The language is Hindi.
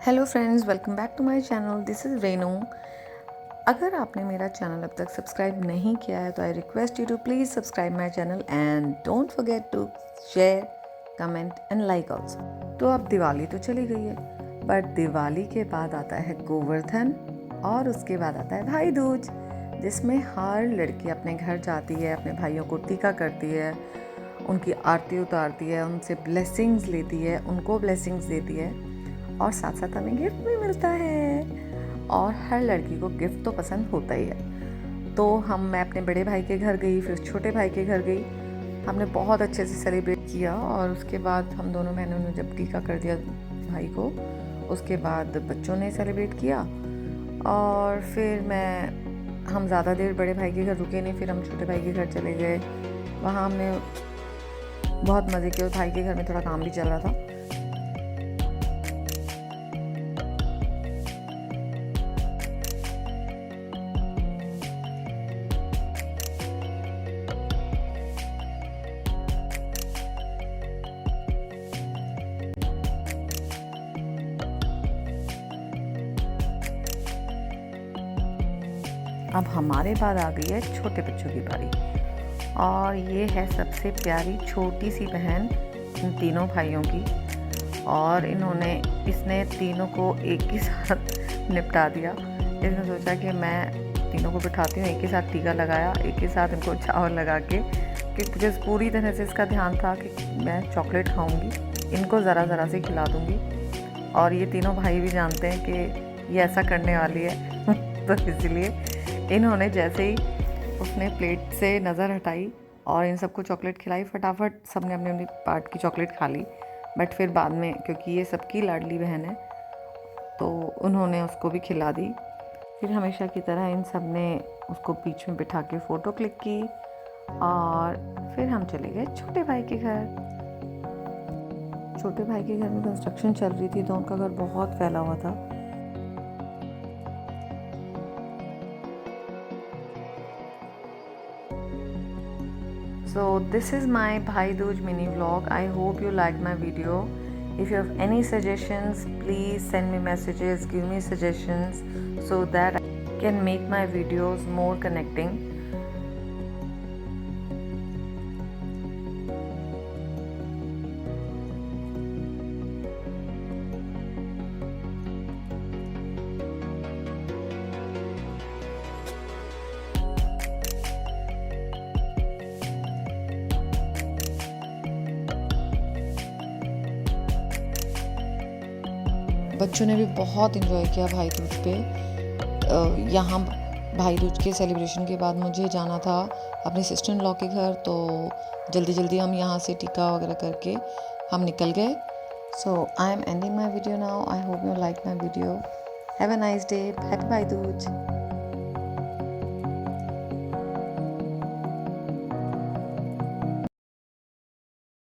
Hello friends, welcome back to my channel. This is Renu. अगर आपने मेरा चैनल अब तक सब्सक्राइब नहीं किया है तो I request you to please subscribe my channel and don't forget to share, comment and like also. तो अब दिवाली तो चली गई है, बट दिवाली के बाद आता है गोवर्धन और उसके बाद आता है भाई दूज, जिसमें हर लड़की अपने घर जाती है, अपने भाइयों को टीका करती है, उनकी आरती उतारती है, उनसे ब्लेसिंग्स लेती है, उनको ब्लेसिंग्स देती है और साथ साथ हमें गिफ्ट भी मिलता है। और हर लड़की को गिफ्ट तो पसंद होता ही है। तो मैं अपने बड़े भाई के घर गई, फिर छोटे भाई के घर गई। हमने बहुत अच्छे से सेलिब्रेट किया और उसके बाद हम दोनों बहनों ने जब टीका कर दिया भाई को, उसके बाद बच्चों ने सेलिब्रेट किया। और फिर हम ज़्यादा देर बड़े भाई के घर रुके नहीं, फिर हम छोटे भाई के घर चले गए। वहाँ हमने बहुत मज़े किए और भाई के घर में थोड़ा काम भी चल रहा था। अब हमारे बाद आ गई है छोटे बच्चों की बारी, और ये है सबसे प्यारी छोटी सी बहन इन तीनों भाइयों की। और इसने तीनों को एक ही साथ निपटा दिया। इसने सोचा कि मैं तीनों को बिठाती हूँ, एक ही साथ टीका लगाया, एक ही साथ इनको चावल लगा के, क्योंकि पूरी तरह से इसका ध्यान था कि मैं चॉकलेट खाऊंगी, इनको ज़रा ज़रा से खिला दूंगी। और ये तीनों भाई भी जानते हैं कि ये ऐसा करने वाली है तो इसलिए इन्होंने जैसे ही उसने प्लेट से नज़र हटाई और इन सबको चॉकलेट खिलाई, फटाफट सबने अपने अपनी पार्ट की चॉकलेट खा ली। बट फिर बाद में, क्योंकि ये सबकी लाडली बहन है, तो उन्होंने उसको भी खिला दी। फिर हमेशा की तरह इन सब ने उसको बीच में बिठा के फ़ोटो क्लिक की और फिर हम चले गए छोटे भाई के घर। छोटे भाई के घर में कंस्ट्रक्शन चल रही थी, तो उनका घर बहुत फैला हुआ था। So this is my Bhai Dooj mini vlog. I hope you liked my video. If you have any suggestions, please send me messages, give me suggestions so that I can make my videos more connecting. बच्चों ने भी बहुत इन्जॉय किया भाई दूज पे। यहाँ भाई दूज के सेलिब्रेशन के बाद मुझे जाना था अपने सिस्टर इन लॉ के घर, तो जल्दी जल्दी हम यहाँ से टीका वगैरह करके हम निकल गए। So I am ending my video now. I hope you like my video. Have a nice day. Happy Bhai Dooj.